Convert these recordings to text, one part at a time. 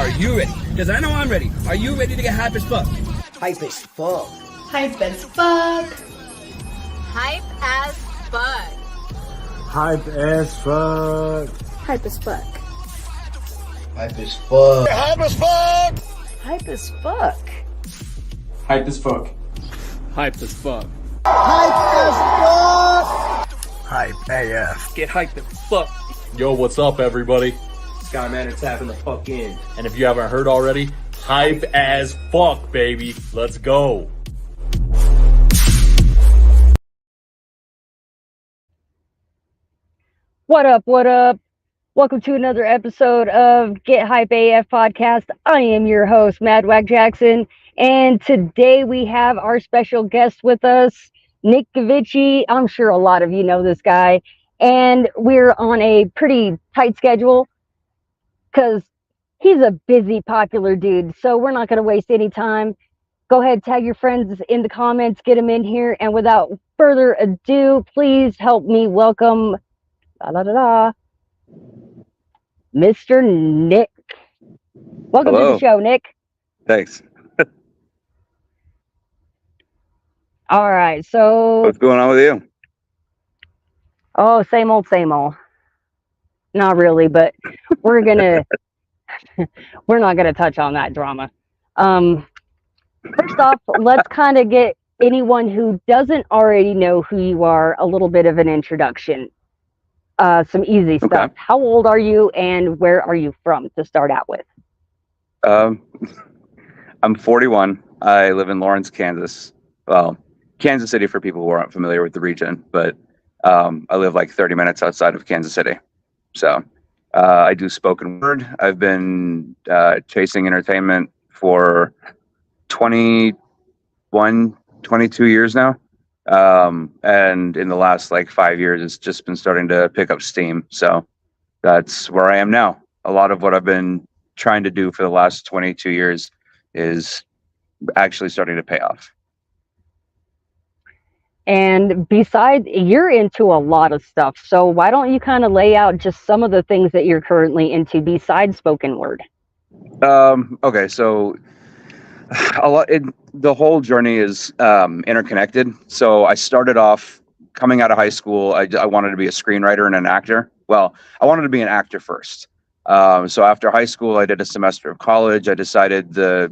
Are you ready? Because I know I'm ready. Are you ready to get hype as fuck? Hype as fuck. Hype as fuck. Hype as fuck. Hype as fuck. Hype as fuck. Hype as fuck. Hype as fuck. Hype as fuck. Hype as fuck. Hype as fuck. Hype as fuck. Hype AF. Get hyped as fuck. Yo, what's up, everybody? Skyman is tapping the fuck in. And if you haven't heard already, hype as fuck, baby. Let's go. What up, what up? Welcome to another episode of Get Hype AF podcast. I am your host, Mad Wag Jackson, and today we have our special guest with us, Nick Givechi. I'm sure a lot of you know this guy, and we're on a pretty tight schedule because he's a busy, popular dude, so we're not going to waste any time. Go ahead, tag your friends in the comments, get them in here, and without further ado, please help me welcome Mr. Nick. Welcome to the show, Nick. Thanks. All right, so What's going on with you? oh, same old, same old. Not really, but we're not gonna touch on that drama. First off, let's kind of get anyone who doesn't already know who you are a little bit of an introduction. Some easy stuff. Okay. How old are you and where are you from to start out with? I'm 41. I live in Lawrence, Kansas. Well, Kansas City for people who aren't familiar with the region, but I live like 30 minutes outside of Kansas City. So I do spoken word. I've been chasing entertainment for 21, 22 years now. And in the last like 5 years, it's just been starting to pick up steam. So that's where I am now. A lot of what I've been trying to do for the last 22 years is actually starting to pay off. And besides, you're into a lot of stuff. So why don't you kind of lay out just some of the things that you're currently into besides spoken word? Okay, so the whole journey is interconnected. So I started off coming out of high school. I wanted to be a screenwriter and an actor. Well, I wanted to be an actor first. So after high school, I did a semester of college. I decided the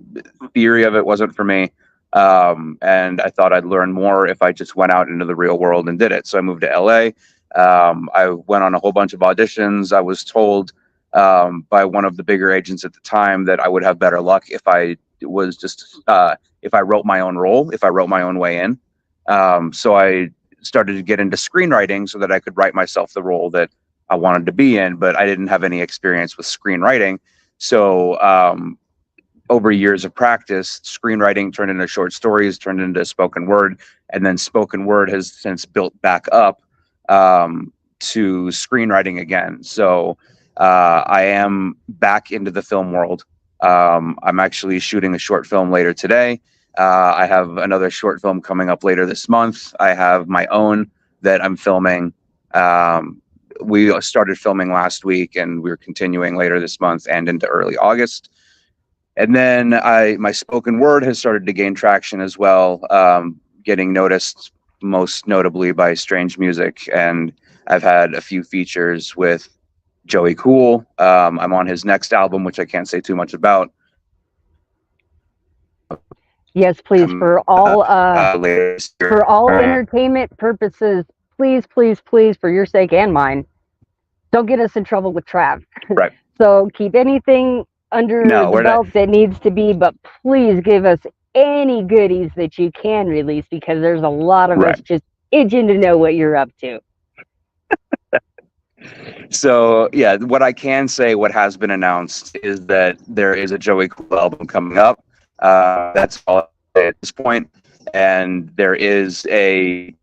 theory of it wasn't for me. And I thought I'd learn more if I just went out into the real world and did it. So I moved to LA. I went on a whole bunch of auditions. I was told by one of the bigger agents at the time that I would have better luck if I was just if I wrote my own role, if I wrote my own way in. So I started to get into screenwriting so that I could write myself the role that I wanted to be in, but I didn't have any experience with screenwriting. So over years of practice, screenwriting turned into short stories, turned into spoken word, and then spoken word has since built back up to screenwriting again. So I am back into the film world. I'm actually shooting a short film later today. I have another short film coming up later this month. I have my own that I'm filming. We started filming last week and we're continuing later this month and into early August. And then my spoken word has started to gain traction as well, getting noticed most notably by Strange Music. And I've had a few features with Joey Cool. I'm on his next album, which I can't say too much about. Yes, please. For all entertainment purposes, please, for your sake and mine, don't get us in trouble with Trav. Right. So keep anything under the belt that needs to be, but please give us any goodies that you can release because there's a lot of us just itching to know what you're up to. So yeah, what I can say, what has been announced is that there is a Joey Cool album coming up. That's all at this point. And there is the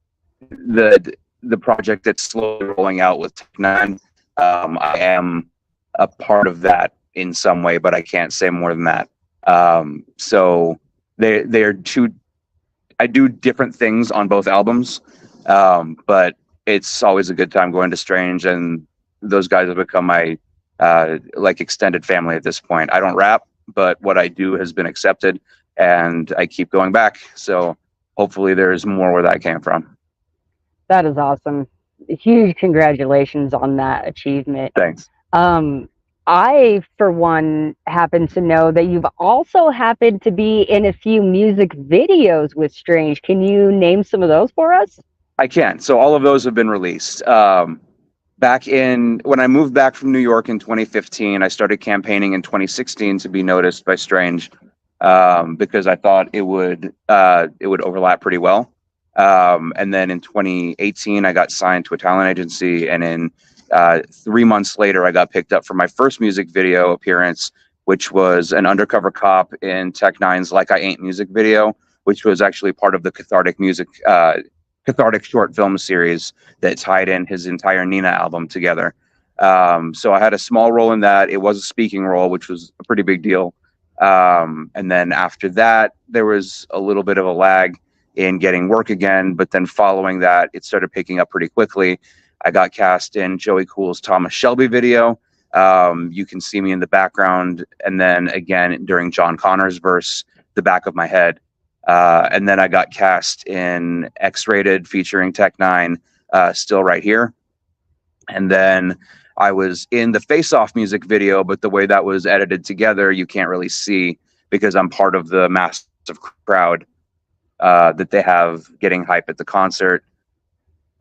project that's slowly rolling out with Tech9. I am a part of that in some way, but I can't say more than that. So they're two. I do different things on both albums, but it's always a good time going to Strange, and those guys have become my like extended family at this point. I don't rap, but what I do has been accepted, and I keep going back. So hopefully there's more where that came from. That is awesome. Huge congratulations on that achievement. Thanks. I, for one, happen to know that you've also happened to be in a few music videos with Strange. Can you name some of those for us? I can. So all of those have been released. Back when I moved back from New York in 2015, I started campaigning in 2016 to be noticed by Strange, because I thought it would overlap pretty well. And then in 2018, I got signed to a talent agency, and in 3 months later, I got picked up for my first music video appearance, which was an undercover cop in Tech Nine's "Like I Ain't" music video, which was actually part of the cathartic short film series that tied in his entire Nina album together. So I had a small role in that. It was a speaking role, which was a pretty big deal. And then after that, there was a little bit of a lag in getting work again, but then following that, it started picking up pretty quickly. I got cast in Joey Cool's Thomas Shelby video. You can see me in the background, and then again during John Connor's verse, the back of my head. And then I got cast in X-Rated featuring Tech Nine, Still Right Here. And then I was in the Face Off music video, but the way that was edited together, you can't really see because I'm part of the massive crowd that they have getting hype at the concert.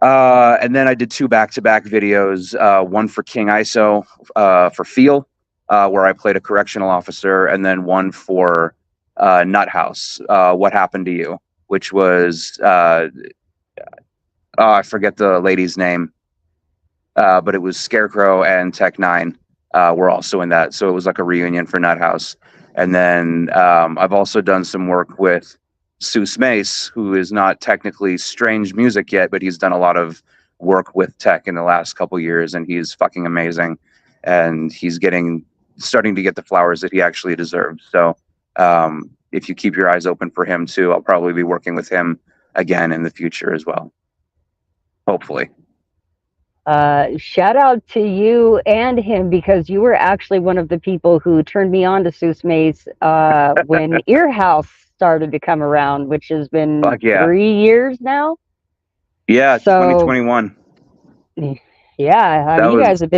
And then I did 2 back-to-back videos, one for King ISO for Feel, where I played a correctional officer, and then one for Nut House, What Happened to You, which was I forget the lady's name, but it was Scarecrow and Tech Nine were also in that, so it was like a reunion for Nut House. And then I've also done some work with Seuss Mace, who is not technically Strange music yet, but he's done a lot of work with Tech in the last couple years, and he's fucking amazing, and he's starting to get the flowers that he actually deserves. So if you keep your eyes open for him too, I'll probably be working with him again in the future as well. Hopefully. Shout out to you and him, because you were actually one of the people who turned me on to Seuss Mace when Ear House started to come around, which has been 3 years now. Yeah, so, 2021. Yeah, you guys have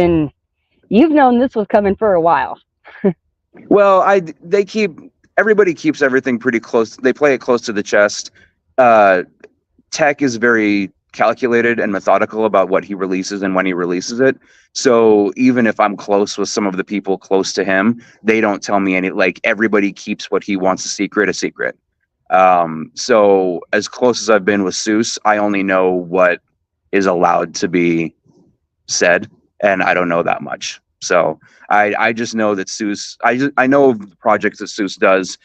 you've known this was coming for a while. Well, everybody keeps everything pretty close. They play it close to the chest. Tech is very calculated and methodical about what he releases and when he releases it. So even if I'm close with some of the people close to him, they don't tell me everybody keeps what he wants a secret. So as close as I've been with Seuss, I only know what is allowed to be said, and I don't know that much. So I just know that Seuss, I know the projects that Seuss does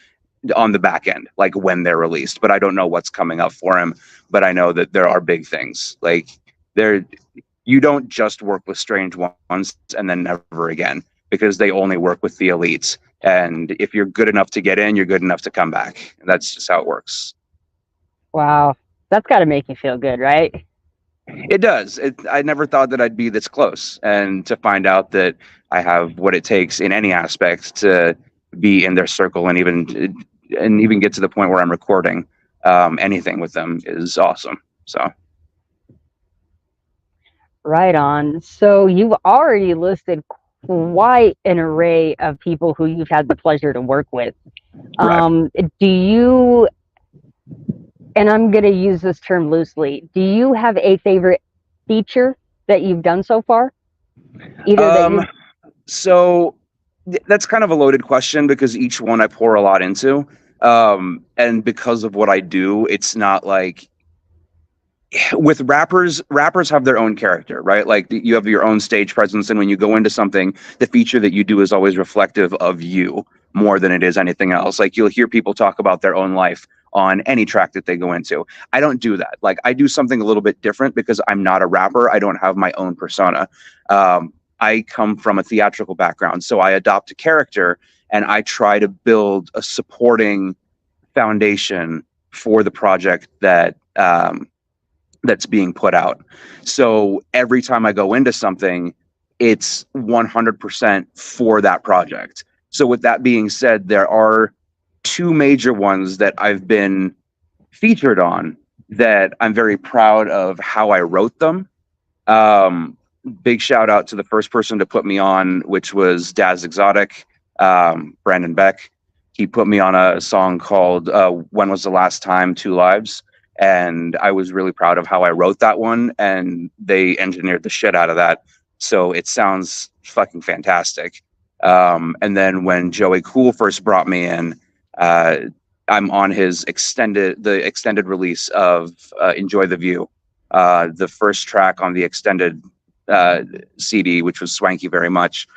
on the back end, like when they're released, but I don't know what's coming up for him. But I know that there are big things. You don't just work with Strange once and then never again, because they only work with the elites. And if you're good enough to get in, you're good enough to come back. That's just how it works. Wow. That's got to make you feel good, right? It does. I never thought that I'd be this close, and to find out that I have what it takes in any aspect to be in their circle and even get to the point where I'm recording anything with them is awesome. So. Right on. So you've already listed quite an array of people who you've had the pleasure to work with. Do you, and I'm going to use this term loosely, do you have a favorite feature that you've done so far? So that's kind of a loaded question, because each one I pour a lot into. And because of what I do, it's not like with rappers have their own character, right? Like you have your own stage presence. And when you go into something, the feature that you do is always reflective of you more than it is anything else. Like you'll hear people talk about their own life on any track that they go into. I don't do that. Like I do something a little bit different because I'm not a rapper. I don't have my own persona. I come from a theatrical background, so I adopt a character and I try to build a supporting foundation for the project that that's being put out. So every time I go into something, it's 100% for that project. So with that being said, there are two major ones that I've been featured on that I'm very proud of how I wrote them. Big shout out to the first person to put me on, which was Daz Exotic, Brandon Beck. He put me on a song called When Was the Last Time, Two Lives. And I was really proud of how I wrote that one. And they engineered the shit out of that. So it sounds fucking fantastic. And then when Joey Cool first brought me in, I'm on his extended release of Enjoy the View, the first track on the extended CD, which was Swanky Very Much.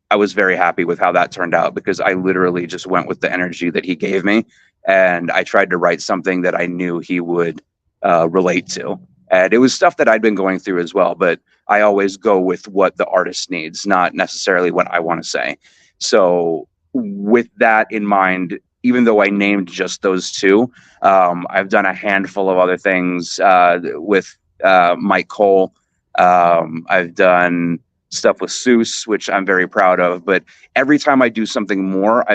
I was very happy with how that turned out because I literally just went with the energy that he gave me, and I tried to write something that I knew he would relate to. And it was stuff that I'd been going through as well, but I always go with what the artist needs, not necessarily what I want to say. So with that in mind, even though I named just those two, I've done a handful of other things with Mike Cole. I've done stuff with Seuss, which I'm very proud of. But every time I do something more,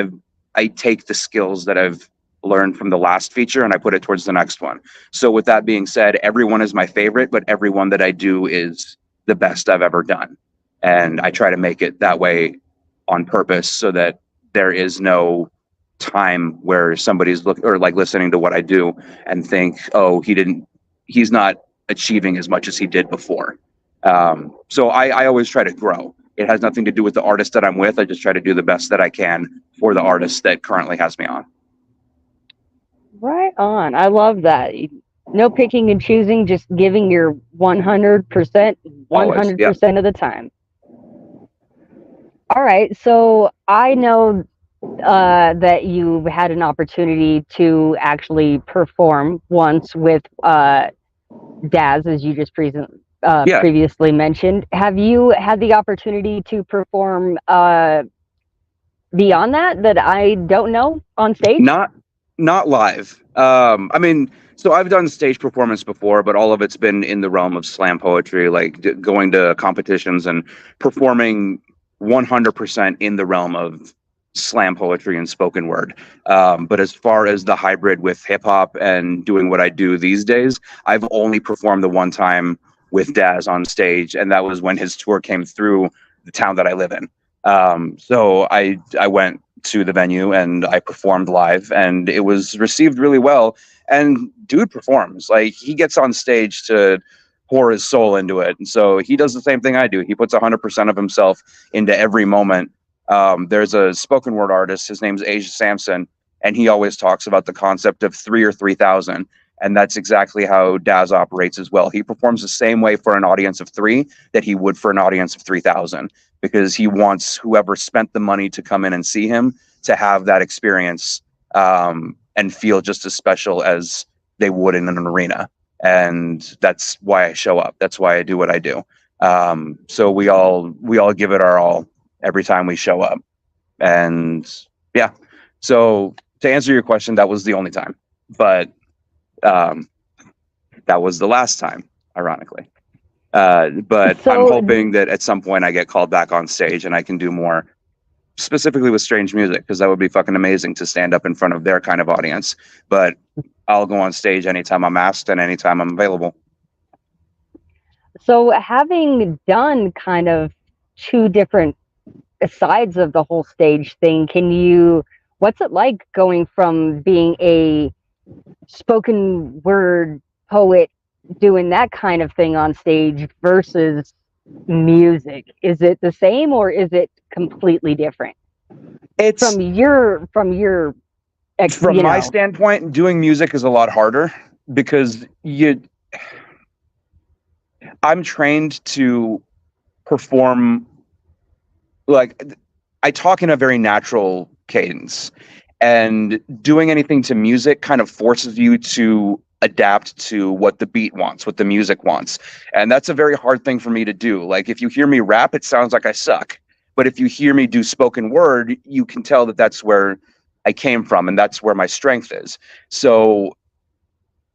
I take the skills that I've learned from the last feature and I put it towards the next one. So with that being said, everyone is my favorite, but everyone that I do is the best I've ever done. And I try to make it that way on purpose so that there is no time where somebody's listening to what I do and think, oh, he's not achieving as much as he did before. So I always try to grow. It has nothing to do with the artist that I'm with. I just try to do the best that I can for the artist that currently has me on. Right on. I love that. No picking and choosing, just giving your 100%, 100% of the time. All right. So I know that you had an opportunity to actually perform once with Daz, as you just previously mentioned. Have you had the opportunity to perform beyond that I don't know on stage? Not live. I mean, so I've done stage performance before, but all of it's been in the realm of slam poetry, like going to competitions and performing 100% in the realm of slam poetry and spoken word. But as far as the hybrid with hip hop and doing what I do these days, I've only performed the one time with Daz on stage, and that was when his tour came through the town that I live in. So I went to the venue and I performed live, and it was received really well. And dude performs, like, he gets on stage to pour his soul into it. And so he does the same thing I do. He puts 100% of himself into every moment. There's a spoken word artist, his name's Asia Sampson, and he always talks about the concept of 3 or 3,000. And that's exactly how Daz operates as well. He performs the same way for an audience of 3 that he would for an audience of 3,000, because he wants whoever spent the money to come in and see him to have that experience and feel just as special as they would in an arena. And that's why I show up. That's why I do what I do. So we all give it our all every time we show up. And yeah, so to answer your question, that was the only time, but that was the last time, ironically. But I'm hoping that at some point I get called back on stage and I can do more, specifically with Strange Music, because that would be fucking amazing to stand up in front of their kind of audience. But I'll go on stage anytime I'm asked and anytime I'm available. So having done kind of 2 different sides of the whole stage thing, what's it like going from being a spoken word poet doing that kind of thing on stage versus music? Is it the same or is it completely different? It's from my standpoint, doing music is a lot harder because I'm trained to perform, like, I talk in a very natural cadence, and doing anything to music kind of forces you to adapt to what the beat wants, what the music wants. And that's a very hard thing for me to do. Like, if you hear me rap, it sounds like I suck. But if you hear me do spoken word, you can tell that that's where I came from and that's where my strength is. So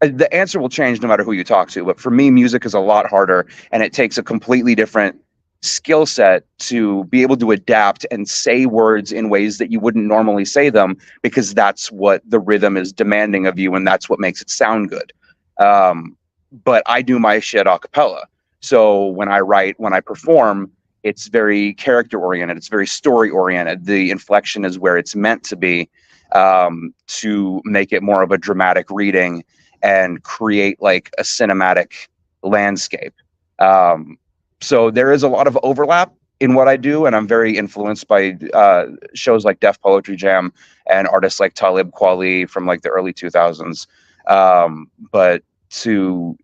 the answer will change no matter who you talk to. But for me, music is a lot harder, and it takes a completely different skill set to be able to adapt and say words in ways that you wouldn't normally say them, because that's what the rhythm is demanding of you, and that's what makes it sound good. But I do my shit a cappella. So when I write, when I perform, it's very character oriented. It's very story oriented. The inflection is where it's meant to be, to make it more of a dramatic reading and create like a cinematic landscape. So there is a lot of overlap in what I do, and I'm very influenced by shows like Def Poetry Jam and artists like Talib Kweli from like the early 2000s. But to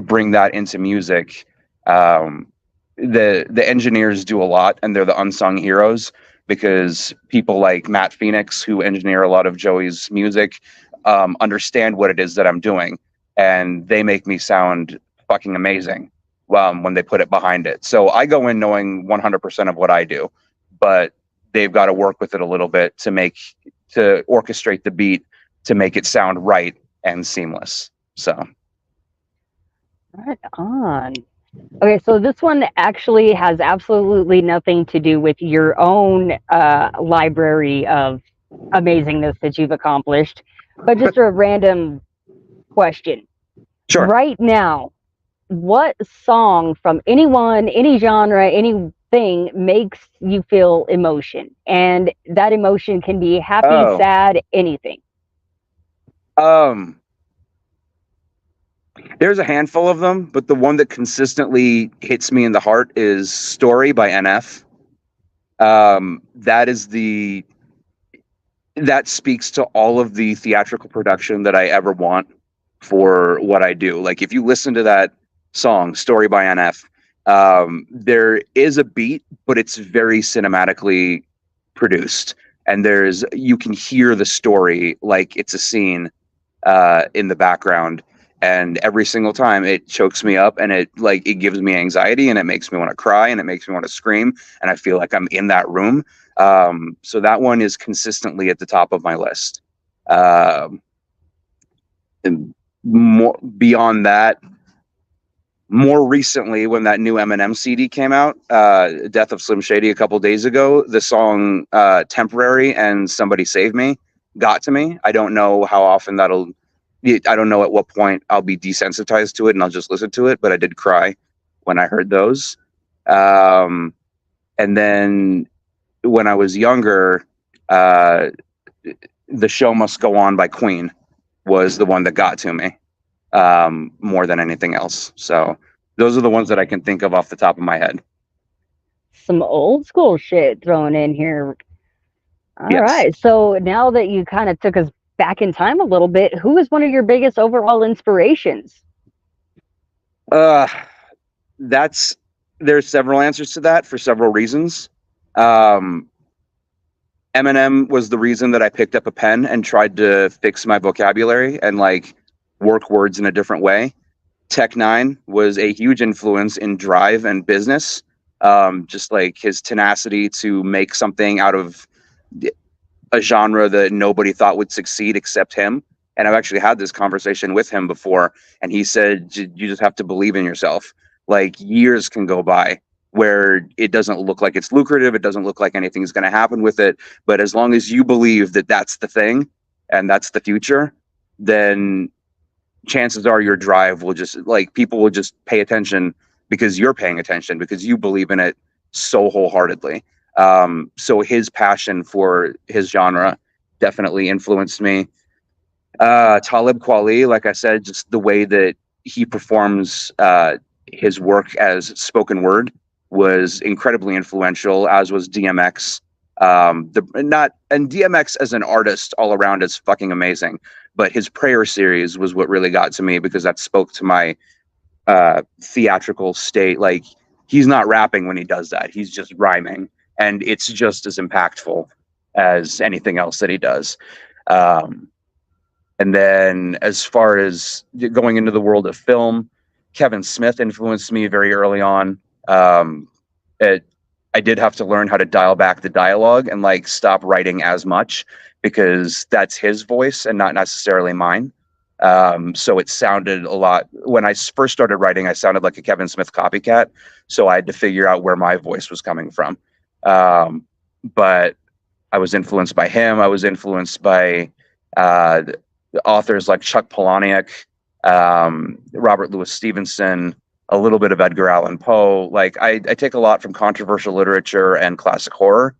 bring that into music, the engineers do a lot, and they're the unsung heroes, because people like Matt Phoenix, who engineer a lot of Joey's music, understand what it is that I'm doing, and they make me sound fucking amazing when they put it behind it. So I go in knowing 100% of what I do, but they've got to work with it a little bit to orchestrate the beat to make it sound right and seamless. So. Right on. Okay, so this one actually has absolutely nothing to do with your own library of amazingness that you've accomplished, but just a random question. Sure. Right now, what song from anyone, any genre, anything makes you feel emotion? And that emotion can be happy, sad, anything. There's a handful of them, but the one that consistently hits me in the heart is Story by NF. That speaks to all of the theatrical production that I ever want for what I do. Like, if you listen to that song, Story by NF, there is a beat, but it's very cinematically produced. And you can hear the story like it's a scene in the background. And every single time it chokes me up, and it gives me anxiety, and it makes me want to cry, and it makes me want to scream, and I feel like I'm in that room. So that one is consistently at the top of my list. And beyond that, more recently, when that new Eminem CD came out, Death of Slim Shady, a couple days ago, the song Temporary and Somebody Save Me got to me. I don't know how often I don't know at what point I'll be desensitized to it and I'll just listen to it, but I did cry when I heard those. And then when I was younger, The Show Must Go On by Queen was the one that got to me more than anything else. So those are the ones that I can think of off the top of my head. Some old school shit thrown in here. All Yes. right. So now that you kind of took us back in time a little bit, who is one of your biggest overall inspirations? There's several answers to that for several reasons. Eminem was the reason that I picked up a pen and tried to fix my vocabulary and work words in a different way. Tech Nine was a huge influence in drive and business. Just like his tenacity to make something out of a genre that nobody thought would succeed except him. And I've actually had this conversation with him before, and he said, you just have to believe in yourself. Years can go by where it doesn't look like it's lucrative. It doesn't look like anything's going to happen with it. But as long as you believe that that's the thing and that's the future, then chances are your drive will just people will just pay attention because you're paying attention, because you believe in it so wholeheartedly. So his passion for his genre definitely influenced me. Talib Kweli, like I said, just the way that he performs his work as spoken word was incredibly influential, as was DMX. And DMX as an artist all around is fucking amazing, but his Prayer series was what really got to me, because that spoke to my theatrical state. He's not rapping when he does that, he's just rhyming, and it's just as impactful as anything else that he does. And then as far as going into the world of film, Kevin Smith influenced me very early on. I did have to learn how to dial back the dialogue and stop writing as much, because that's his voice and not necessarily mine. So it sounded a lot, when I first started writing, I sounded like a Kevin Smith copycat. So I had to figure out where my voice was coming from. But I was influenced by him. I was influenced by authors like Chuck Palahniuk, Robert Louis Stevenson, a little bit of Edgar Allan Poe. Like I take a lot from controversial literature and classic horror.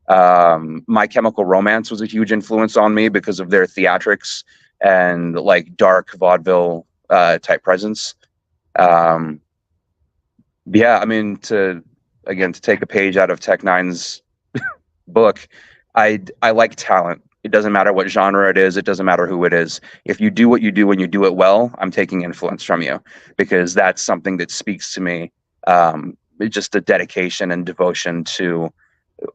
My Chemical Romance was a huge influence on me because of their theatrics and like dark vaudeville type presence. Yeah, I mean, to take a page out of Tech Nine's book, I like talent. It doesn't matter what genre it is. It doesn't matter who it is. If you do what you do and you do it well, I'm taking influence from you, because that's something that speaks to me. Just a dedication and devotion to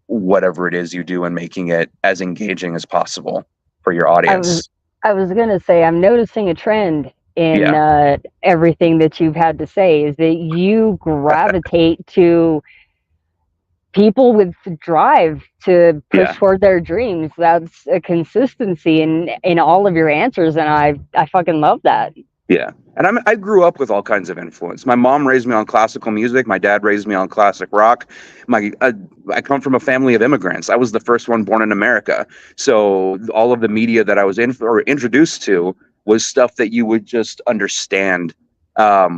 whatever it is you do and making it as engaging as possible for your audience. I was going to say, I'm noticing a trend in everything that you've had to say, is that you gravitate to people with drive to push toward their dreams. That's a consistency in all of your answers, and I fucking love that. Yeah. And I grew up with all kinds of influence. My mom raised me on classical music. My dad raised me on classic rock. I come from a family of immigrants. I was the first one born in America. So all of the media that I was introduced to was stuff that you would just understand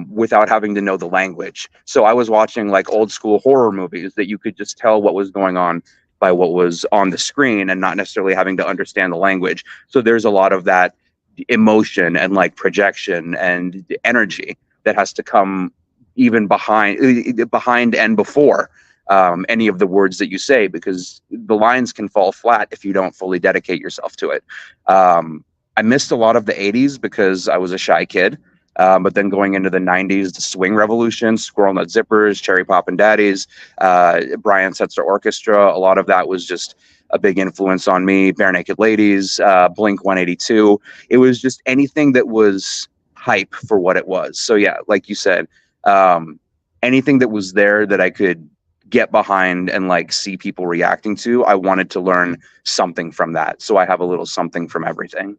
without having to know the language. So I was watching like old school horror movies that you could just tell what was going on by what was on the screen and not necessarily having to understand the language. So there's a lot of that emotion and like projection and energy that has to come even behind and before any of the words that you say, because the lines can fall flat if you don't fully dedicate yourself to it. I missed a lot of the 80s because I was a shy kid. But then going into the 90s, the swing revolution, Squirrel Nut Zippers, Cherry Poppin' Daddies, Brian Setzer Orchestra, a lot of that was just a big influence on me. Bare Naked Ladies, Blink 182. It was just anything that was hype for what it was. So yeah, like you said, anything that was there that I could get behind and like see people reacting to, I wanted to learn something from that. So I have a little something from everything.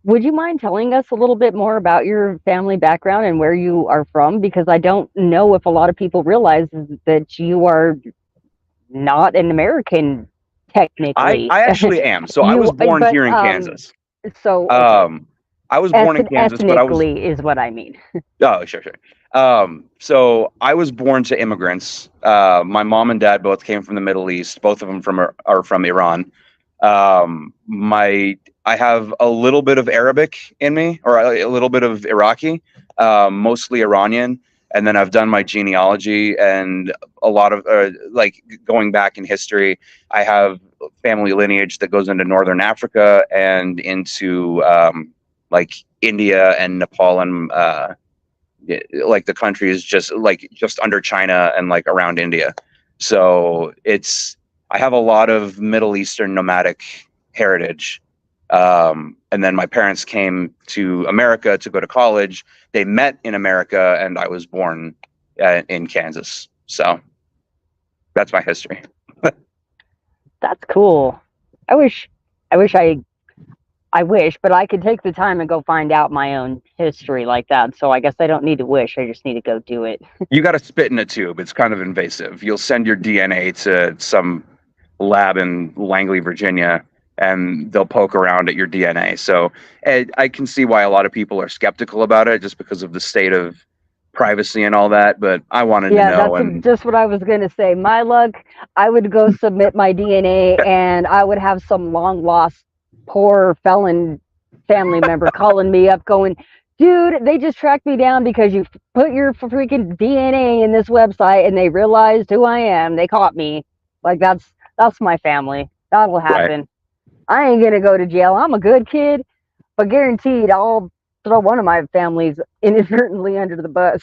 Would you mind telling us a little bit more about your family background and where you are from? Because I don't know if a lot of people realize that you are not an American, technically. I actually am. So I was born here in Kansas. So I was born in Kansas, but I was... is what I mean. Oh, sure. So I was born to immigrants. My mom and dad both came from the Middle East. Both of them are from Iran. I have a little bit of Arabic in me, or a little bit of Iraqi, mostly Iranian. And then I've done my genealogy and a lot of like going back in history. I have family lineage that goes into Northern Africa and into like India and Nepal, and like the country is just under China and like around India. So I have a lot of Middle Eastern nomadic heritage. And then my parents came to America to go to college. They met in America, and I was born in Kansas. So that's my history. That's cool. I wish, but I could take the time and go find out my own history like that. So I guess I don't need to wish. I just need to go do it. You got to spit in a tube. It's kind of invasive. You'll send your DNA to some lab in Langley, Virginia, and they'll poke around at your DNA. So I can see why a lot of people are skeptical about it, just because of the state of privacy and all that. But I wanted to know. That's just what I was going to say. My luck, I would go submit my DNA, and I would have some long lost poor felon family member calling me up going, dude, they just tracked me down because you put your freaking DNA in this website and they realized who I am. They caught me. Like that's my family. That'll happen. Right. I ain't gonna go to jail. I'm a good kid, but guaranteed I'll throw one of my families inadvertently under the bus.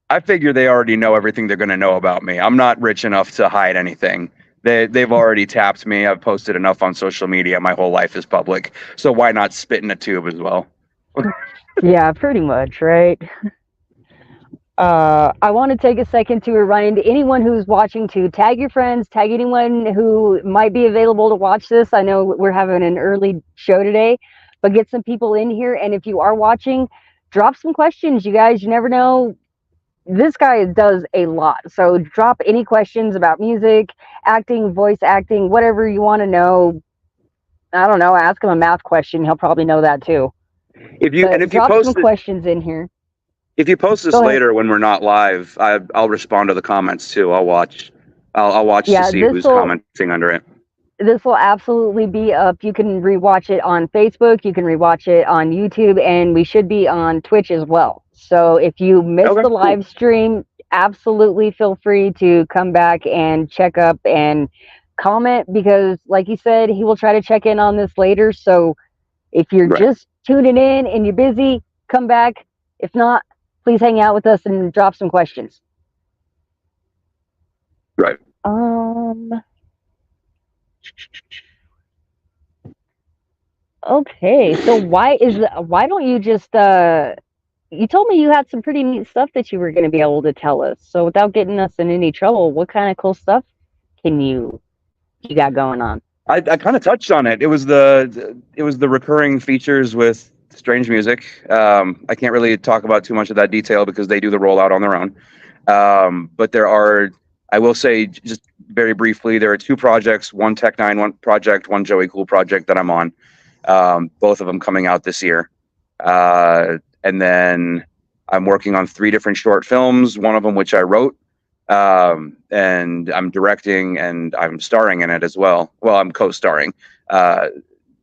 I figure they already know everything they're gonna know about me. I'm not rich enough to hide anything. They've already tapped me. I've posted enough on social media. My whole life is public. So why not spit in a tube as well? Yeah, pretty much, right? I want to take a second to remind anyone who's watching to tag your friends, tag anyone who might be available to watch this. I know we're having an early show today, but get some people in here. And if you are watching, drop some questions, you guys. You never know. This guy does a lot. So drop any questions about music, acting, voice acting, whatever you want to know. I don't know. Ask him a math question. He'll probably know that too. If you drop post some questions in here. if you post this later when we're not live, I'll respond to the comments too. I'll watch to see who's commenting under it. This will absolutely be up. You can rewatch it on Facebook. You can rewatch it on YouTube, and we should be on Twitch as well. So if you missed the live stream, absolutely feel free to come back and check up and comment, because like you said, he will try to check in on this later. So if you're just tuning in and you're busy, come back. If not, please hang out with us and drop some questions. Right. Okay, so why don't you just you told me you had some pretty neat stuff that you were going to be able to tell us. So without getting us in any trouble, what kind of cool stuff you got going on? I kind of touched on it. It was the recurring features with Strange Music. I can't really talk about too much of that detail because they do the rollout on their own. But there are, I will say just very briefly, there are two projects, one Tech Nine, one project, one Joey Cool project that I'm on. Both of them coming out this year. And then I'm working on 3 different short films, one of them which I wrote. And I'm directing and I'm starring in it as well. Well, I'm co-starring. A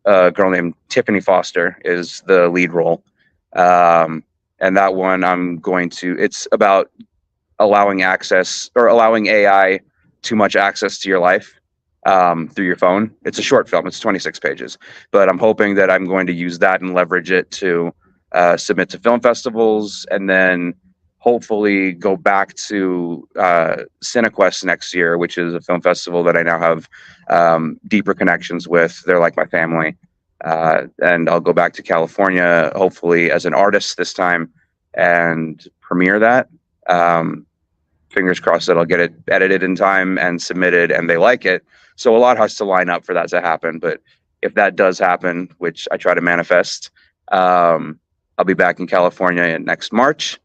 girl named Tiffany Foster is the lead role. And that one it's about allowing AI too much access to your life through your phone. It's a short film. It's 26 pages. But I'm hoping that I'm going to use that and leverage it to submit to film festivals, and then hopefully go back to Cinequest next year, which is a film festival that I now have deeper connections with. They're like my family. And I'll go back to California, hopefully as an artist this time, and premiere that. Fingers crossed that I'll get it edited in time and submitted and they like it. So a lot has to line up for that to happen. But if that does happen, which I try to manifest, I'll be back in California next March.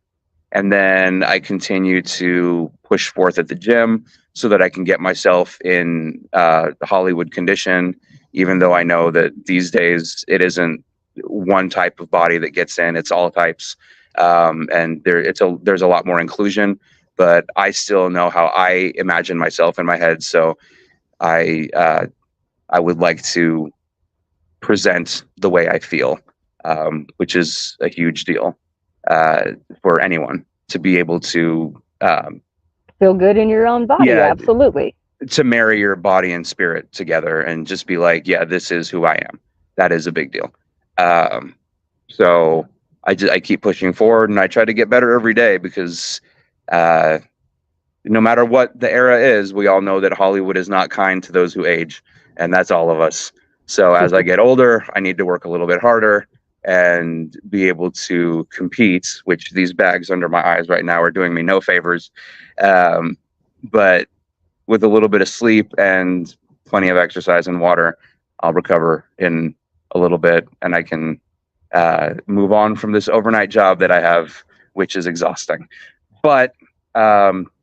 And then I continue to push forth at the gym so that I can get myself in Hollywood condition, even though I know that these days it isn't one type of body that gets in, it's all types. And there's a lot more inclusion, but I still know how I imagine myself in my head. So I would like to present the way I feel, which is a huge deal for anyone to be able to feel good in your own body. Yeah, absolutely. To marry your body and spirit together and just be like, yeah, this is who I am. That is a big deal. So I keep pushing forward and I try to get better every day because no matter what the era is, we all know that Hollywood is not kind to those who age, and that's all of us. So as I get older, I need to work a little bit harder and be able to compete, which these bags under my eyes right now are doing me no favors. But with a little bit of sleep and plenty of exercise and water, I'll recover in a little bit and I can move on from this overnight job that I have, which is exhausting. But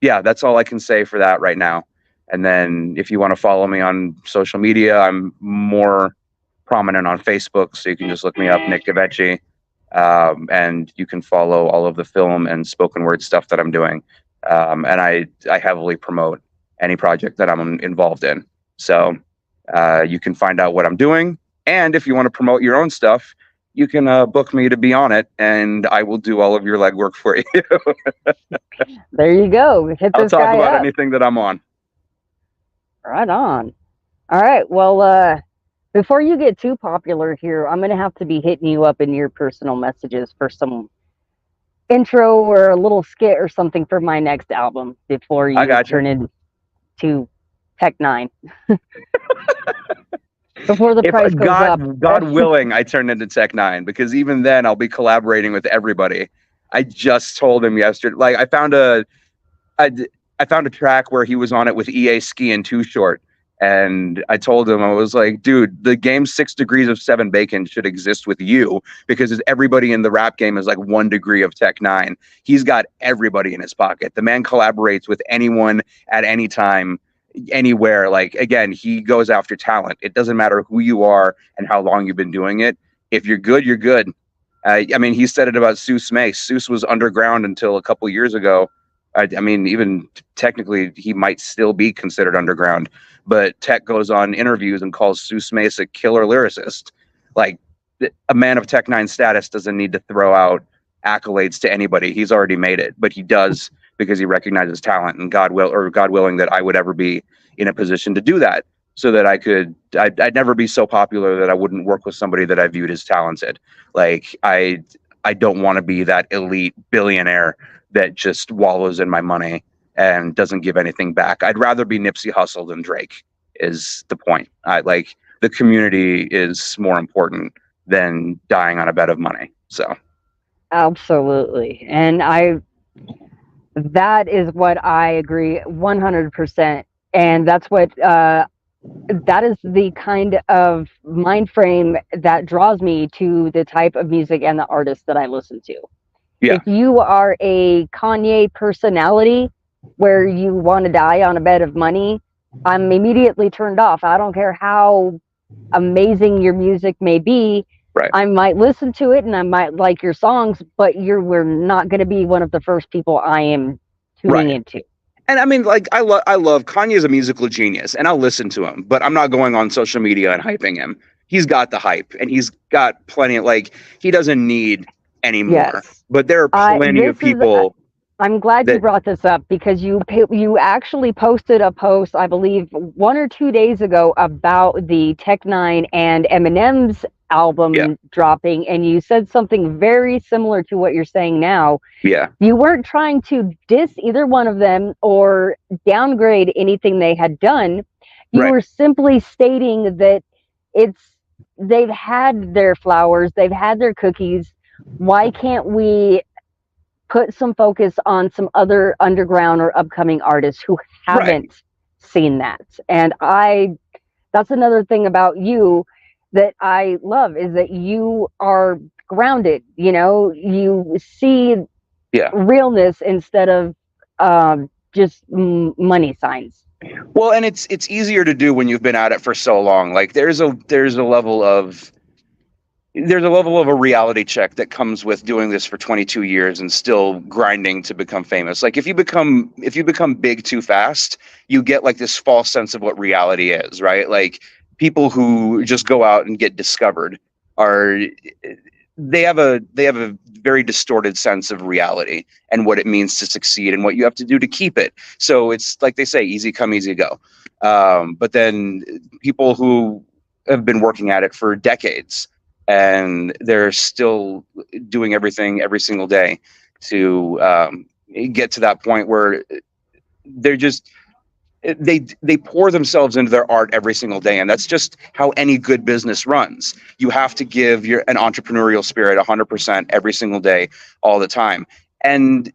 yeah, that's all I can say for that right now. And then if you want to follow me on social media, I'm more prominent on Facebook. So you can just look me up, Nick Givechi. And you can follow all of the film and spoken word stuff that I'm doing. And I heavily promote any project that I'm involved in. So you can find out what I'm doing. And if you want to promote your own stuff, you can book me to be on it, and I will do all of your legwork for you. There you go. Hit this I'll talk guy about up. anything that I'm on. Right on. All right. Well, before you get too popular here, I'm going to have to be hitting you up in your personal messages for some intro or a little skit or something for my next album before you turn into Tech Nine. Before the price goes up. God willing, I turn into Tech Nine, because even then I'll be collaborating with everybody. I just told him yesterday. Like I found a track where he was on it with EA Ski and Too Short, And I told him, I was like, dude, the game 6 Degrees of 7 Bacon should exist with you, because everybody in the rap game is like 1 degree of Tech 9. He's got everybody in his pocket. The man collaborates with anyone at any time, anywhere. Like, again, he goes after talent. It doesn't matter who you are and how long you've been doing it. If you're good, you're good. I mean, he said it about Seuss Mace. Seuss was underground until a couple years ago. I mean, even technically, he might still be considered underground. But Tech goes on interviews and calls Seuss Mace a killer lyricist. Like, a man of Tech 9 status doesn't need to throw out accolades to anybody. He's already made it, but he does because he recognizes talent, and God willing that I would ever be in a position to do that, so that I'd never be so popular that I wouldn't work with somebody that I viewed as talented. Like, I don't want to be that elite billionaire that just wallows in my money and doesn't give anything back. I'd rather be Nipsey Hussle than Drake, is the point. Like, the community is more important than dying on a bed of money. So Absolutely. And that is what I agree 100%. And that's what, that is the kind of mind frame that draws me to the type of music and the artists that I listen to. yeah, If you are a Kanye personality where you want to die on a bed of money, I'm immediately turned off. I don't care how amazing your music may be. right. I might listen to it and I might like your songs, but we're not going to be one of the first people I am tuning into. And I mean, like, I love Kanye's a musical genius, and I'll listen to him, but I'm not going on social media and hyping him. He's got the hype, and he's got plenty of, like, he doesn't need any more. Yes. But there are plenty of people. I'm glad you brought this up, because you actually posted a post, I believe 1 or 2 days ago, about the Tech 9 and Eminem's album dropping, and you said something very similar to what you're saying now. Yeah. You weren't trying to diss either one of them or downgrade anything they had done. You were simply stating that they've had their flowers, they've had their cookies. Why can't we put some focus on some other underground or upcoming artists who haven't seen that? And that's another thing about you that I love, is that you are grounded. You know, you see realness instead of just money signs. Well, and it's easier to do when you've been at it for so long. Like, there's a level of a reality check that comes with doing this for 22 years and still grinding to become famous. Like, if you become big too fast, you get like this false sense of what reality is, right? Like, people who just go out and get discovered they have a very distorted sense of reality and what it means to succeed and what you have to do to keep it. So it's like they say, easy come, easy go. But then people who have been working at it for decades, and they're still doing everything every single day to get to that point where they're just, they pour themselves into their art every single day. And that's just how any good business runs. You have to give an entrepreneurial spirit 100% every single day, all the time. And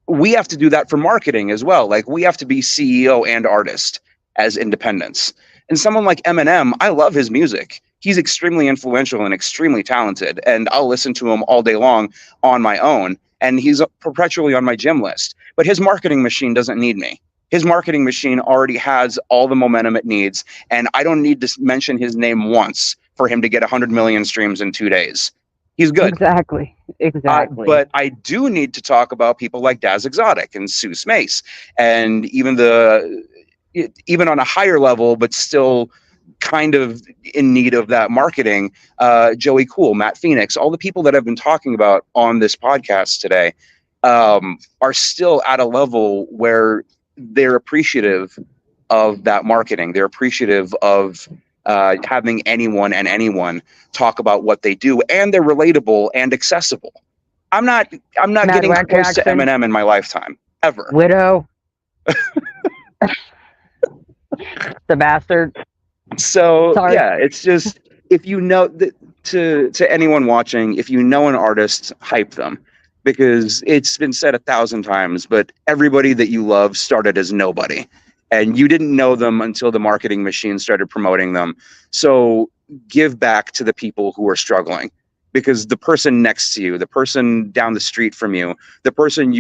we have to do that for marketing as well. Like, we have to be CEO and artist as independents. And someone like Eminem, I love his music. He's extremely influential and extremely talented, and I'll listen to him all day long on my own. And he's perpetually on my gym list, but his marketing machine doesn't need me. His marketing machine already has all the momentum it needs, and I don't need to mention his name once for him to get 100 million streams in 2 days. He's good. Exactly. But I do need to talk about people like Daz Exotic and Seuss Mace, and even on a higher level, but still kind of in need of that marketing, Joey Cool, Matt Phoenix, all the people that I've been talking about on this podcast today are still at a level where they're appreciative of that marketing. They're appreciative of having anyone talk about what they do, and they're relatable and accessible. I'm not getting close to Eminem in my lifetime, ever. Widow. The bastard. So Sorry. Yeah, it's just, if you know that, to anyone watching, if you know an artist, hype them, because it's been said 1,000 times, but everybody that you love started as nobody, and you didn't know them until the marketing machine started promoting them. So give back to the people who are struggling, because the person next to you, the person down the street from you, the person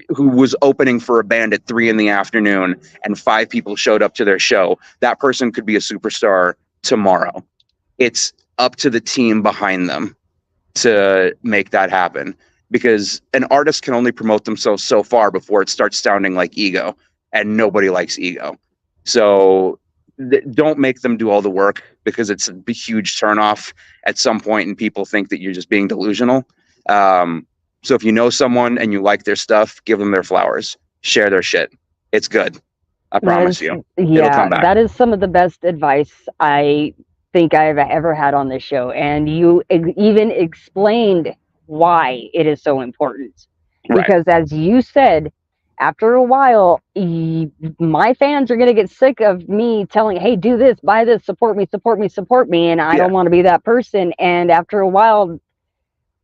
who was opening for a band at 3 p.m. and 5 people showed up to their show, that person could be a superstar tomorrow. It's up to the team behind them to make that happen, because an artist can only promote themselves so far before it starts sounding like ego, and nobody likes ego. So don't make them do all the work, because it's a huge turnoff at some point and people think that you're just being delusional. So if you know someone and you like their stuff, give them their flowers, share their shit. It's good. I promise you. It'll come back. That is some of the best advice I think I've ever had on this show. And you even explained why it is so important. Right. Because as you said, after a while, my fans are going to get sick of me telling, hey, do this, buy this, support me, support me, support me. And I don't want to be that person. And after a while,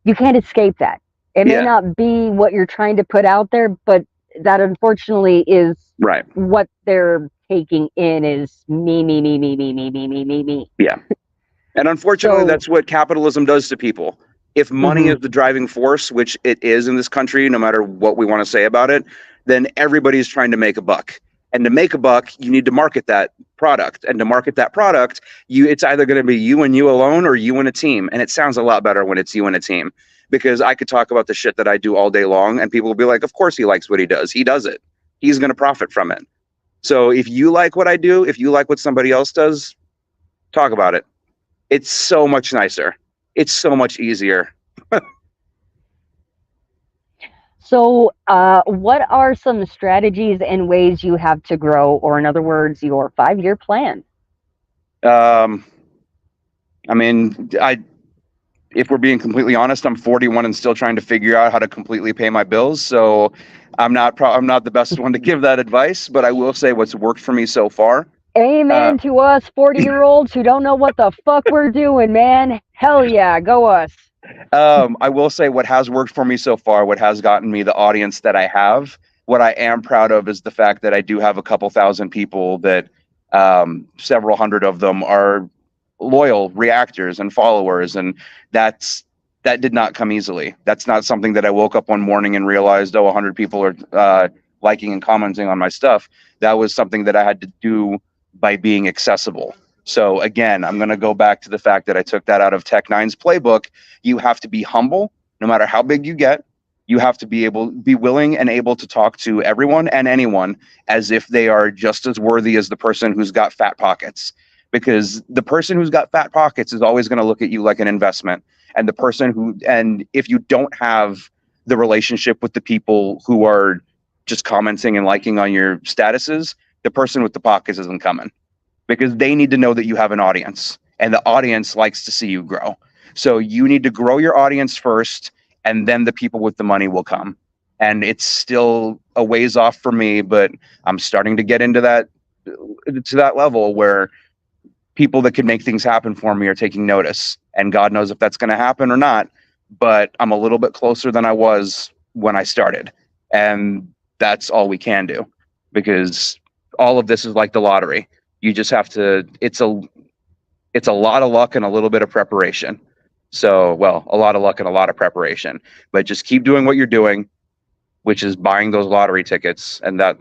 you can't escape that. It may not be what you're trying to put out there, but that unfortunately is right. What they're taking in is me, me, me, me, me, me, me, me, me, me. Yeah. And unfortunately, that's what capitalism does to people. If money is the driving force, which it is in this country, no matter what we want to say about it, then everybody's trying to make a buck. And to make a buck, you need to market that product. And to market that product, it's either going to be you and you alone or you and a team. And it sounds a lot better when it's you and a team, because I could talk about the shit that I do all day long and people will be like, of course he likes what he does. He does it. He's going to profit from it. So if you like what I do, if you like what somebody else does, talk about it. It's so much nicer. It's so much easier. So what are some strategies and ways you have to grow, or in other words, your 5-year plan? I mean, if we're being completely honest, I'm 41 and still trying to figure out how to completely pay my bills. So I'm not the best one to give that advice, but I will say what's worked for me so far. Amen to us 40-year-olds who don't know what the fuck we're doing, man. Hell yeah, go us. I will say what has worked for me so far, what has gotten me the audience that I have, what I am proud of is the fact that I do have a couple thousand people that several hundred of them are loyal reactors and followers. And that did not come easily. That's not something that I woke up one morning and realized, 100 people are liking and commenting on my stuff. That was something that I had to do by being accessible. So again, I'm going to go back to the fact that I took that out of Tech Nine's playbook. You have to be humble, no matter how big you get. You have to be willing and able to talk to everyone and anyone as if they are just as worthy as the person who's got fat pockets. Because the person who's got fat pockets is always going to look at you like an investment. And if you don't have the relationship with the people who are just commenting and liking on your statuses, the person with the pockets isn't coming. Because they need to know that you have an audience, and the audience likes to see you grow. So you need to grow your audience first, and then the people with the money will come. And it's still a ways off for me, but I'm starting to get into that level where people that can make things happen for me are taking notice. And God knows if that's going to happen or not, but I'm a little bit closer than I was when I started. And that's all we can do, because all of this is like the lottery. You just have to, it's a lot of luck and a little bit of preparation. So, well, a lot of luck and a lot of preparation, but just keep doing what you're doing, which is buying those lottery tickets. And that,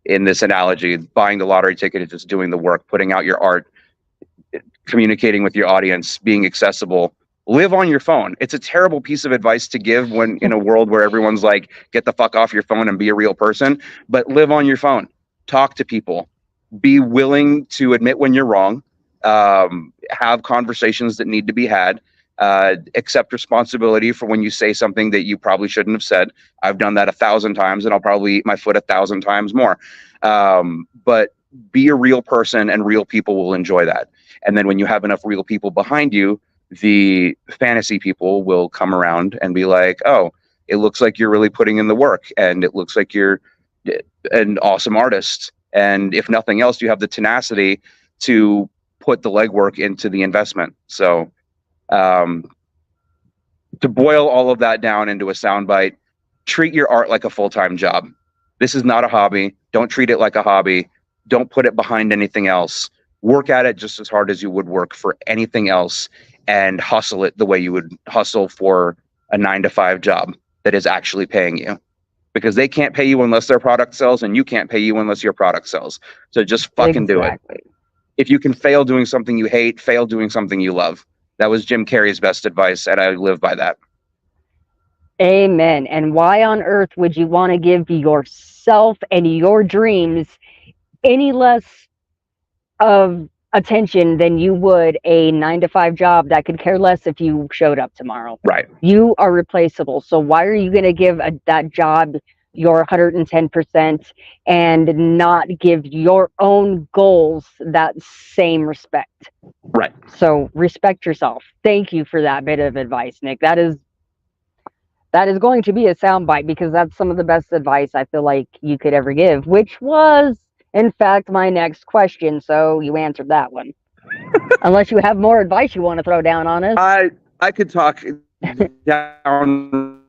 in this analogy, buying the lottery ticket is just doing the work, putting out your art, communicating with your audience, being accessible. Live on your phone. It's a terrible piece of advice to give when in a world where everyone's like, get the fuck off your phone and be a real person, but live on your phone. Talk to people. Be willing to admit when you're wrong, have conversations that need to be had, accept responsibility for when you say something that you probably shouldn't have said. I've done that 1,000 times and I'll probably eat my foot 1,000 times more. But be a real person, and real people will enjoy that. And then when you have enough real people behind you, the fantasy people will come around and be like, oh, it looks like you're really putting in the work, and it looks like you're an awesome artist. And if nothing else, you have the tenacity to put the legwork into the investment. So to boil all of that down into a soundbite, treat your art like a full-time job. This is not a hobby. Don't treat it like a hobby. Don't put it behind anything else. Work at it just as hard as you would work for anything else, and hustle it the way you would hustle for a 9-to-5 job that is actually paying you, because they can't pay you unless their product sells, and you can't pay you unless your product sells. So just fucking do it. If you can fail doing something you hate, fail doing something you love. That was Jim Carrey's best advice, and I live by that. Amen. And why on earth would you want to give yourself and your dreams any less of attention than you would a 9-to-5 job that could care less if you showed up tomorrow? Right. You are replaceable. So why are you going to give that job your 110% and not give your own goals that same respect? Right. So respect yourself. Thank you for that bit of advice, Nick. That is going to be a soundbite, because that's some of the best advice I feel like you could ever give, which was, in fact, my next question. So you answered that one. Unless you have more advice you want to throw down on us. I could talk down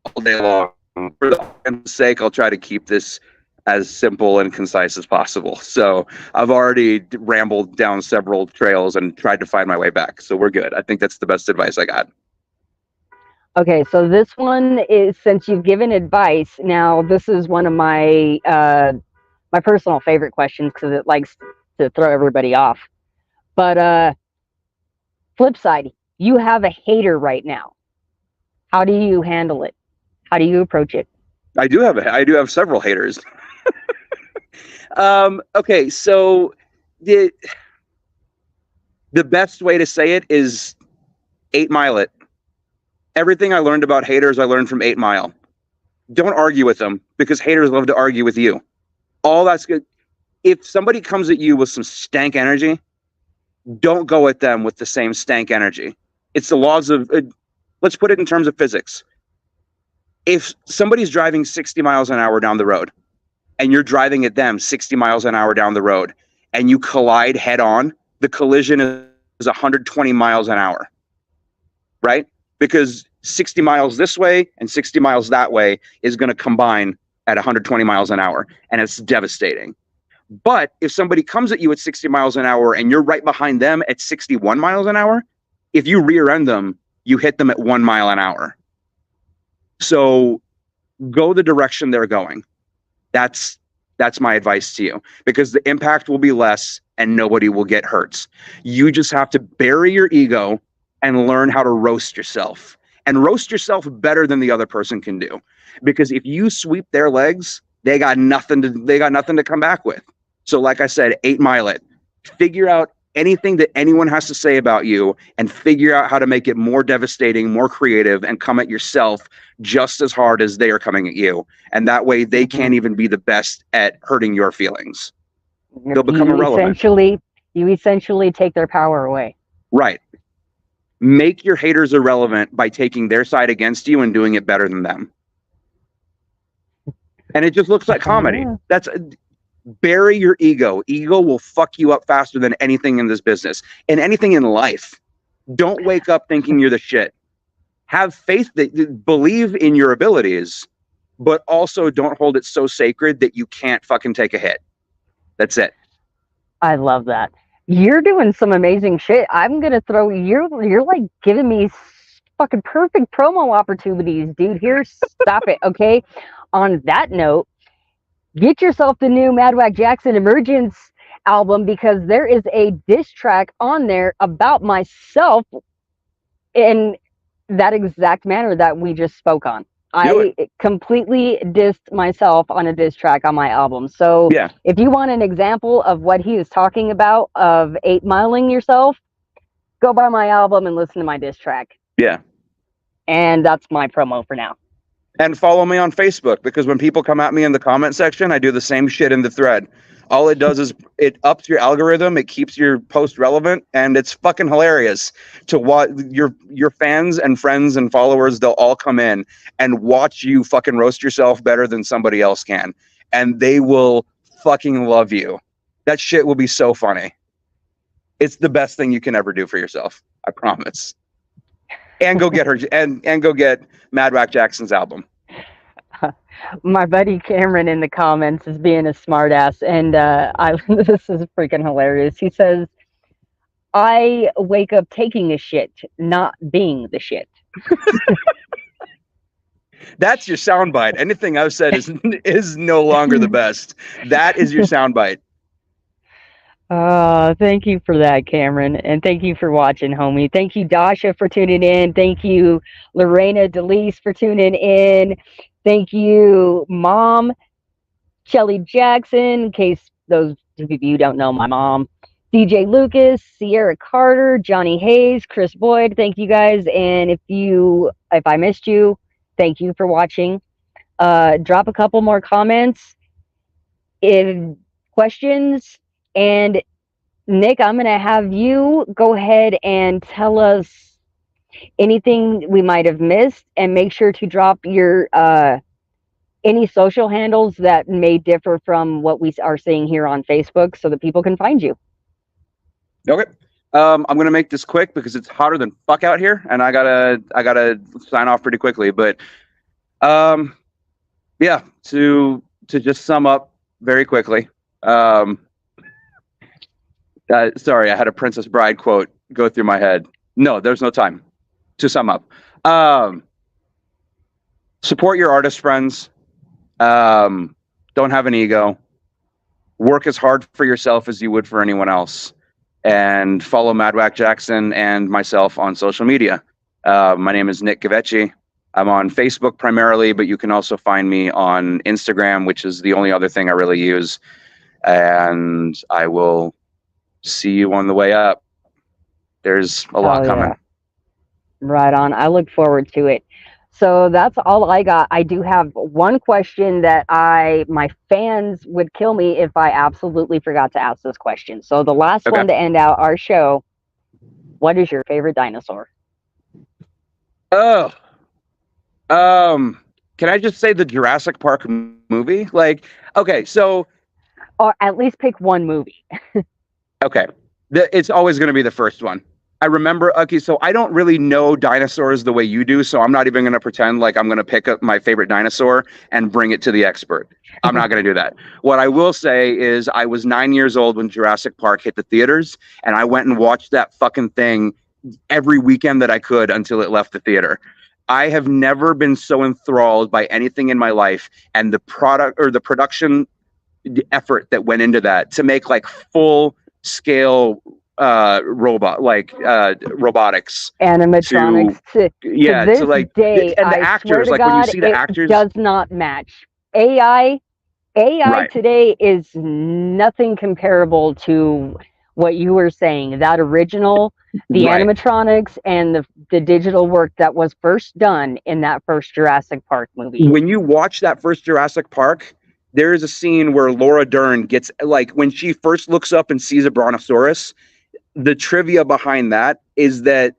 all day long. For the sake, I'll try to keep this as simple and concise as possible. So I've already rambled down several trails and tried to find my way back. So we're good. I think that's the best advice I got. Okay, so this one is, since you've given advice, now this is one of my my personal favorite questions, because it likes to throw everybody off. But flip side, you have a hater right now. How do you handle it? How do you approach it? I do have several haters. Okay, so the best way to say it is 8 Mile it. Everything I learned about haters, I learned from 8 Mile. Don't argue with them, because haters love to argue with you. All that's good. If somebody comes at you with some stank energy, don't go at them with the same stank energy. It's the laws of, let's put it in terms of physics. If somebody's driving 60 miles an hour down the road, and you're driving at them 60 miles an hour down the road, and you collide head on, the collision is 120 miles an hour, right? Because 60 miles this way and 60 miles that way is going to combine at 120 miles an hour, and it's devastating. But if somebody comes at you at 60 miles an hour and you're right behind them at 61 miles an hour, if you rear end them, you hit them at 1 mile an hour. So go the direction they're going. That's my advice to you, because the impact will be less and nobody will get hurt. You just have to bury your ego and learn how to roast yourself, and roast yourself better than the other person can do. Because if you sweep their legs, they got nothing to come back with. So like I said, 8 Mile it. Figure out anything that anyone has to say about you, and figure out how to make it more devastating, more creative, and come at yourself just as hard as they are coming at you. And that way they can't even be the best at hurting your feelings. They'll become irrelevant. You essentially take their power away. Right. Make your haters irrelevant by taking their side against you and doing it better than them. And it just looks like comedy. That's bury your ego. Ego will fuck you up faster than anything in this business and anything in life. Don't wake up thinking you're the shit. Have faith, that believe in your abilities, but also don't hold it so sacred that you can't fucking take a hit. That's it. I love that. You're doing some amazing shit. I'm gonna throw you're like giving me fucking perfect promo opportunities, dude. Here, stop it, okay? On that note, get yourself the new Mad Wag Jackson Emergence album, because there is a diss track on there about myself in that exact manner that we just spoke on. I completely dissed myself on a diss track on my album. So yeah, if you want an example of what he is talking about, of 8 miling yourself, go buy my album and listen to my diss track. Yeah. And that's my promo for now. And follow me on Facebook, because when people come at me in the comment section, I do the same shit in the thread. All it does is it ups your algorithm, it keeps your post relevant, and it's fucking hilarious to watch your fans and friends and followers. They'll all come in and watch you fucking roast yourself better than somebody else can, and they will fucking love you. That shit will be so funny. It's the best thing you can ever do for yourself. I promise. And go get her and go get Mad Wag Jackson's album. My buddy Cameron in the comments is being a smartass, and this is freaking hilarious. He says, "I wake up taking a shit, not being the shit." That's your soundbite. Anything I've said is no longer the best. That is your soundbite. Thank you for that, Cameron, and thank you for watching, homie. Thank you, Dasha, for tuning in. Thank you, Lorena DeLise, for tuning in. Thank you, Mom, Shelly Jackson, in case those of you don't know my mom. DJ Lucas, Sierra Carter, Johnny Hayes, Chris Boyd, thank you guys. And if I missed you, thank you for watching. Drop a couple more comments, questions, and Nick, I'm going to have you go ahead and tell us anything we might have missed, and make sure to drop your any social handles that may differ from what we are seeing here on Facebook so that people can find you. Okay. I'm gonna make this quick because it's hotter than fuck out here, and I gotta sign off pretty quickly. But yeah, to just sum up very quickly. Sorry, I had a Princess Bride quote go through my head. No, there's no time. To sum up, support your artist friends. Don't have an ego. Work as hard for yourself as you would for anyone else. And follow Madwack Jackson and myself on social media. My name is Nick Givechi. I'm on Facebook primarily, but you can also find me on Instagram, which is the only other thing I really use. And I will see you on the way up. There's a lot coming. Yeah. Right on. I look forward to it. So that's all I got. I do have one question that my fans would kill me if I absolutely forgot to ask this question. So the last one to end out our show, what is your favorite dinosaur? Oh, can I just say the Jurassic Park movie? Like, okay, so. Or at least pick one movie. Okay. It's always going to be the first one. I remember, okay, so I don't really know dinosaurs the way you do, so I'm not even going to pretend like I'm going to pick up my favorite dinosaur and bring it to the expert. I'm not going to do that. What I will say is I was 9 years old when Jurassic Park hit the theaters, and I went and watched that fucking thing every weekend that I could until it left the theater. I have never been so enthralled by anything in my life, and the product or the production effort that went into that to make like full scale robotics, animatronics, to this day, and the I actors, swear to like when you God, see the actors, does not match. AI Right. today is nothing comparable to what you were saying. That original, the Right. animatronics and the digital work that was first done in that first Jurassic Park movie. When you watch that first Jurassic Park, there is a scene where Laura Dern gets, like, when she first looks up and sees a brontosaurus, the trivia behind that is that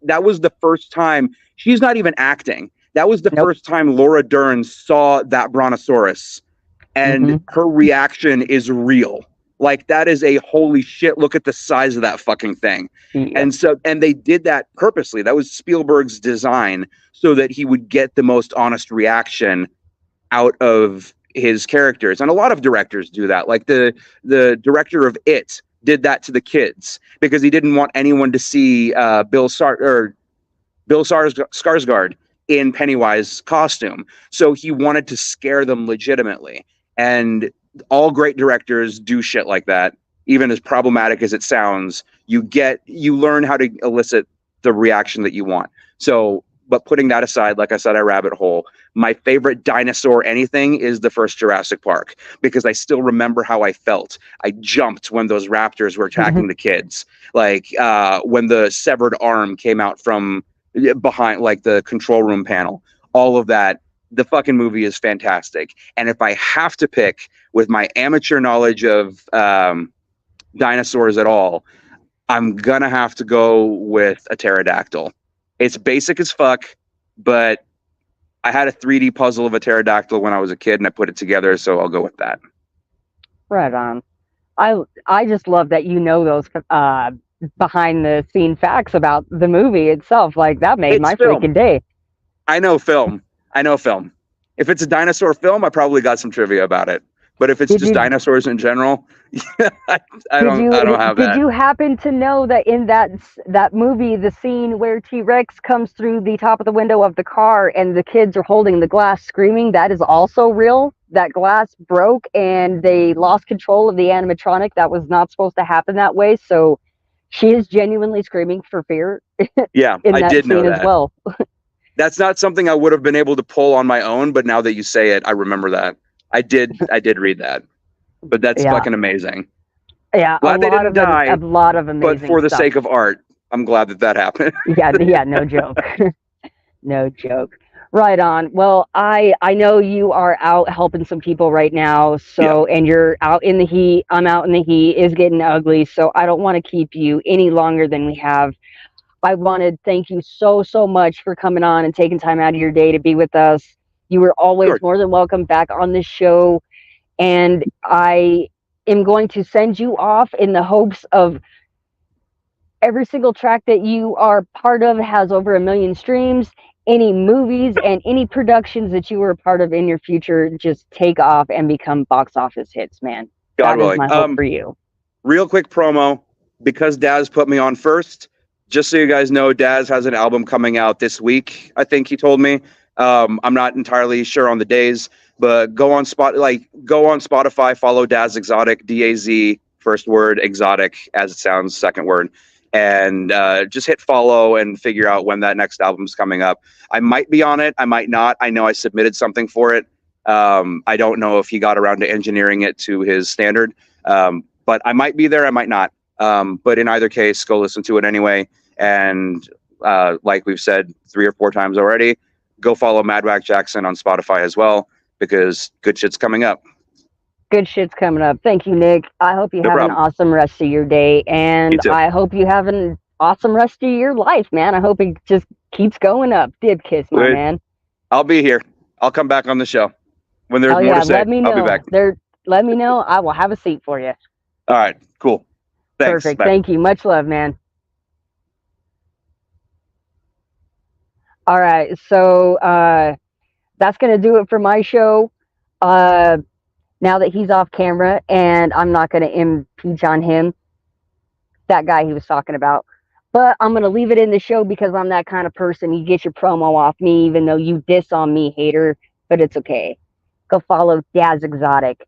that was the first time, she's not even acting. That was the first time Laura Dern saw that brontosaurus, and her reaction is real. Like, that is a holy shit, look at the size of that fucking thing. And they did that purposely. That was Spielberg's design so that he would get the most honest reaction out of his characters. And a lot of directors do that. Like the director of It did that to the kids because he didn't want anyone to see Bill Skarsgård in Pennywise costume. So he wanted to scare them legitimately. And all great directors do shit like that. Even as problematic as it sounds, you learn how to elicit the reaction that you want. So, but putting that aside, like I said, I rabbit hole. My favorite dinosaur anything is the first Jurassic Park because I still remember how I felt. I jumped when those raptors were attacking the kids. Like when the severed arm came out from behind, like the control room panel. All of that. The fucking movie is fantastic. And if I have to pick with my amateur knowledge of dinosaurs at all, I'm gonna have to go with a pterodactyl. It's basic as fuck, but I had a 3D puzzle of a pterodactyl when I was a kid and I put it together, so I'll go with that. Right on. I just love that you know those behind the scene facts about the movie itself. Like, that made my freaking day. I know film. If it's a dinosaur film, I probably got some trivia about it. But if it's just dinosaurs in general, I don't have that. Did you happen to know that in that movie, the scene where T-Rex comes through the top of the window of the car and the kids are holding the glass screaming, that is also real? That glass broke and they lost control of the animatronic. That was not supposed to happen that way. So she is genuinely screaming for fear. Yeah, in I that did know scene that as well. That's not something I would have been able to pull on my own, but now that you say it, I remember that. I did read that. But that's fucking amazing. Yeah, glad they didn't die, a lot of amazing but for the stuff. sake of art, I'm glad that happened. yeah, no joke. No joke. Right on. Well, I know you are out helping some people right now, so and you're out in the heat. I'm out in the heat. It's getting ugly, so I don't want to keep you any longer than we have. I want to thank you so much for coming on and taking time out of your day to be with us. You were always more than welcome back on this show, and I am going to send you off in the hopes of every single track that you are part of has over 1 million streams. Any movies and any productions that you were a part of in your future just take off and become box office hits, man. God willing. That is my hope for you. Real quick promo, because Daz put me on first, just so you guys know, Daz has an album coming out this week, I think he told me. I'm not entirely sure on the days, but go on Spotify, follow Daz Exotic, D-A-Z, first word, exotic, as it sounds, second word. And just hit follow and figure out when that next album's coming up. I might be on it. I might not. I know I submitted something for it. I don't know if he got around to engineering it to his standard. But I might be there. I might not. But in either case, go listen to it anyway. And like we've said 3 or 4 times already, go follow Mad Wack Jackson on Spotify as well, because good shit's coming up. Good shit's coming up. Thank you, Nick. I hope you have an awesome rest of your day. And I hope you have an awesome rest of your life, man. I hope it just keeps going up. Dib kiss, my man. I'll be here. I'll come back on the show. When there's more to say, let me know. I'll be back. Let me know. I will have a seat for you. All right, cool. Thanks. Perfect. Bye. Thank you. Much love, man. All right. So that's going to do it for my show. Now that he's off camera and I'm not going to impeach on him, that guy he was talking about. But I'm going to leave it in the show because I'm that kind of person. You get your promo off me, even though you diss on me, hater. But it's okay. Go follow Daz Exotic.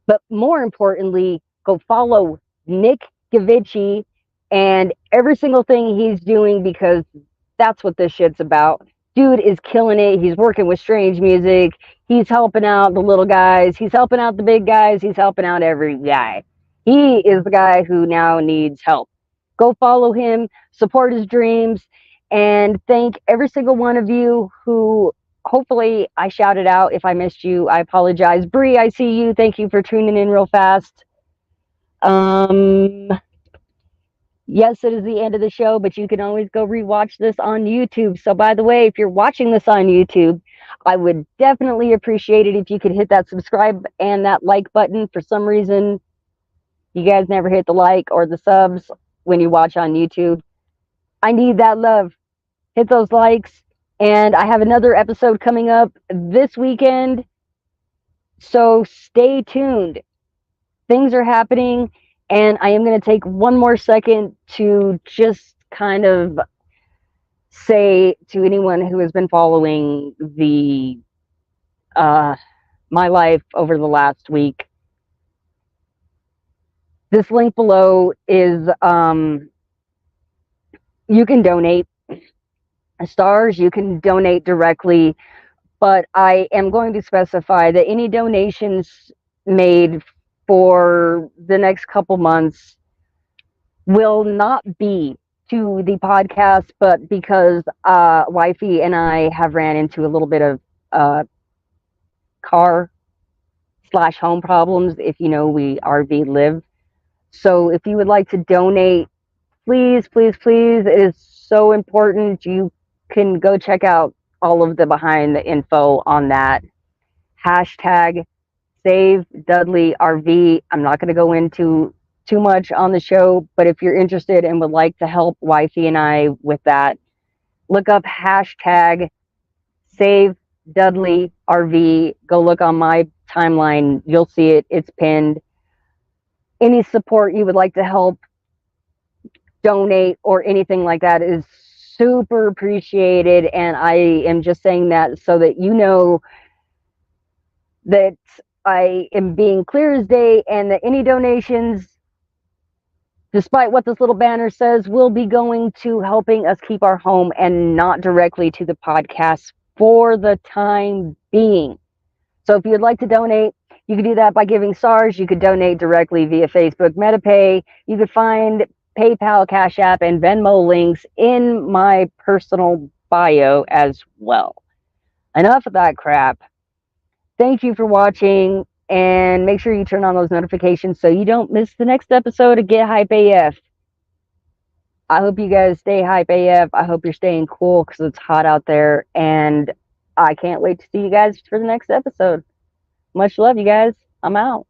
But more importantly, go follow Nick Givechi and every single thing he's doing, because that's what this shit's about. Dude is killing it. He's working with strange music. He's helping out the little guys. He's helping out the big guys. He's helping out every guy. He is the guy who now needs help. Go follow him, support his dreams, and thank every single one of you who hopefully I shouted out. If I missed you, I apologize. Bree, I see you. Thank you for tuning in real fast. Yes, it is the end of the show, but you can always go rewatch this on YouTube. So by the way, if you're watching this on YouTube, I would definitely appreciate it if you could hit that subscribe and that like button. For some reason, you guys never hit the like or the subs when you watch on YouTube. I need that love. Hit those likes. And I have another episode coming up this weekend. So stay tuned. Things are happening. And I am going to take one more second to just kind of say to anyone who has been following the my life over the last week, this link below is you can donate stars, you can donate directly, but I am going to specify that any donations made for the next couple months will not be to the podcast, but because wifey and I have ran into a little bit of car/home problems. If you know, we RV live. So if you would like to donate, please, please, please, it is so important. You can go check out all of the behind the info on that. Hashtag Save Dudley RV. I'm not going to go into too much on the show, but if you're interested and would like to help wifey and I with that, look up hashtag Save Dudley RV. Go look on my timeline. You'll see it. It's pinned. Any support you would like to help donate or anything like that is super appreciated. And I am just saying that so that you know that I am being clear as day, and that any donations, despite what this little banner says, will be going to helping us keep our home and not directly to the podcast for the time being. So if you'd like to donate, you could do that by giving SARS. You could donate directly via Facebook MetaPay. You could find PayPal, Cash App, and Venmo links in my personal bio as well. Enough of that crap. Thank you for watching, and make sure you turn on those notifications so you don't miss the next episode of Get Hype AF. I hope you guys stay hype AF. I hope you're staying cool because it's hot out there, and I can't wait to see you guys for the next episode. Much love, you guys. I'm out.